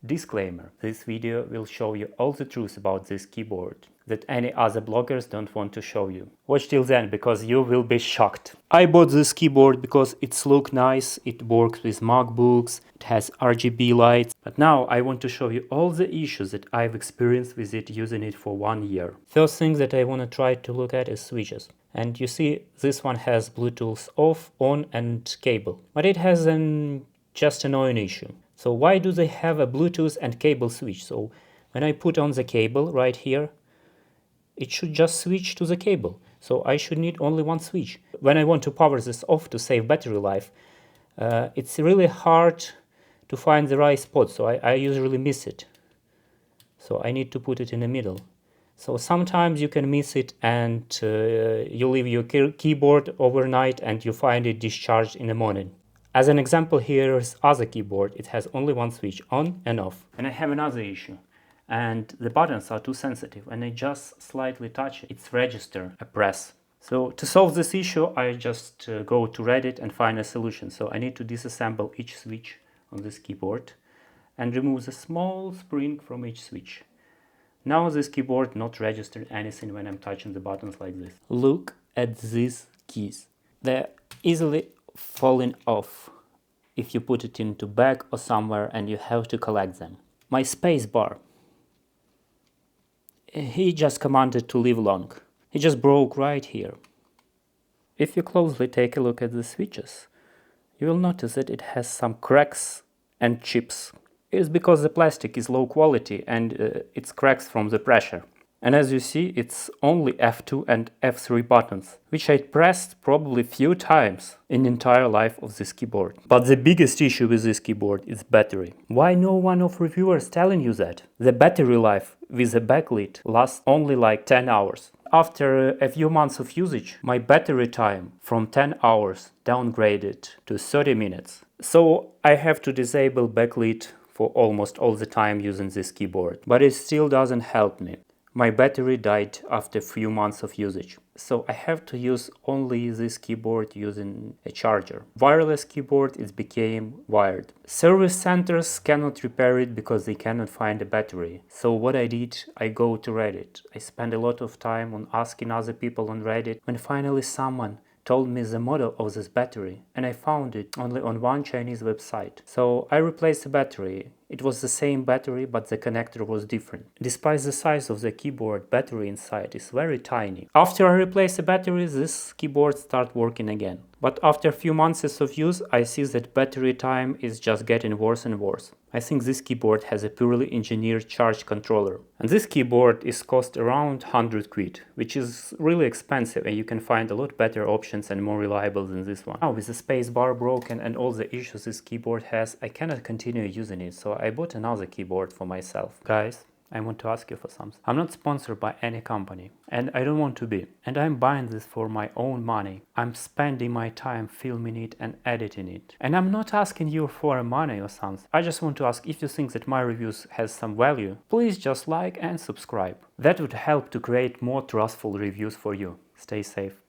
Disclaimer: this video will show you all the truth about this keyboard that any other bloggers don't want to show you. Watch till then because you will be shocked. I bought this keyboard because it's look nice, it works with MacBooks, it has RGB lights, but now I want to show you all the issues that I've experienced with it using it for 1 year. First thing that I want to try to look at is switches. And you see this one has Bluetooth off, on and cable, but it has an just annoying issue. So why do they have a Bluetooth and cable switch? So when I put on the cable right here, it should just switch to the cable. So I should need only one switch. When I want to power this off to save battery life, it's really hard to find the right spot. So I usually miss it. So I need to put it in the middle. So sometimes you can miss it and you leave your keyboard overnight and you find it discharged in the morning. As an example, here's other keyboard. It has only one switch, on and off. And I have another issue. And the buttons are too sensitive. When I just slightly touch its register a press. So to solve this issue, I just go to Reddit and find a solution. So I need to disassemble each switch on this keyboard and remove the small spring from each switch. Now this keyboard not registered anything when I'm touching the buttons like this. Look at these keys. They're easily falling off if you put it into bag or somewhere and you have to collect them. My space bar. He just commanded to leave long. He just broke right here. If you closely take a look at the switches, you will notice that it has some cracks and chips. It is because the plastic is low quality and it's cracks from the pressure. And as you see, it's only F2 and F3 buttons, which I pressed probably few times in the entire life of this keyboard. But the biggest issue with this keyboard is battery. Why no one of reviewers telling you that? The battery life with a backlit lasts only like 10 hours. After a few months of usage, my battery time from 10 hours downgraded to 30 minutes. So I have to disable backlit for almost all the time using this keyboard. But it still doesn't help me. My battery died after a few months of usage, so I have to use only this keyboard using a charger. Wireless keyboard it became wired. Service centers cannot repair it because they cannot find a battery. So what I did, I go to Reddit. I spend a lot of time on asking other people on Reddit when finally someone told me the model of this battery, and I found it only on one Chinese website. So I replaced the battery. It was the same battery, but the connector was different. Despite the size of the keyboard, battery inside is very tiny. After I replaced the battery, this keyboard started working again. But after a few months of use, I see that battery time is just getting worse and worse. I think this keyboard has a purely engineered charge controller. And this keyboard is cost around 100 quid, which is really expensive and you can find a lot better options and more reliable than this one. Now with the space bar broken and all the issues this keyboard has, I cannot continue using it, so I bought another keyboard for myself. Guys, I want to ask you for something. I'm not sponsored by any company and I don't want to be. And I'm buying this for my own money. I'm spending my time filming it and editing it. And I'm not asking you for money or something. I just want to ask if you think that my reviews has some value, please just like and subscribe. That would help to create more trustful reviews for you. Stay safe.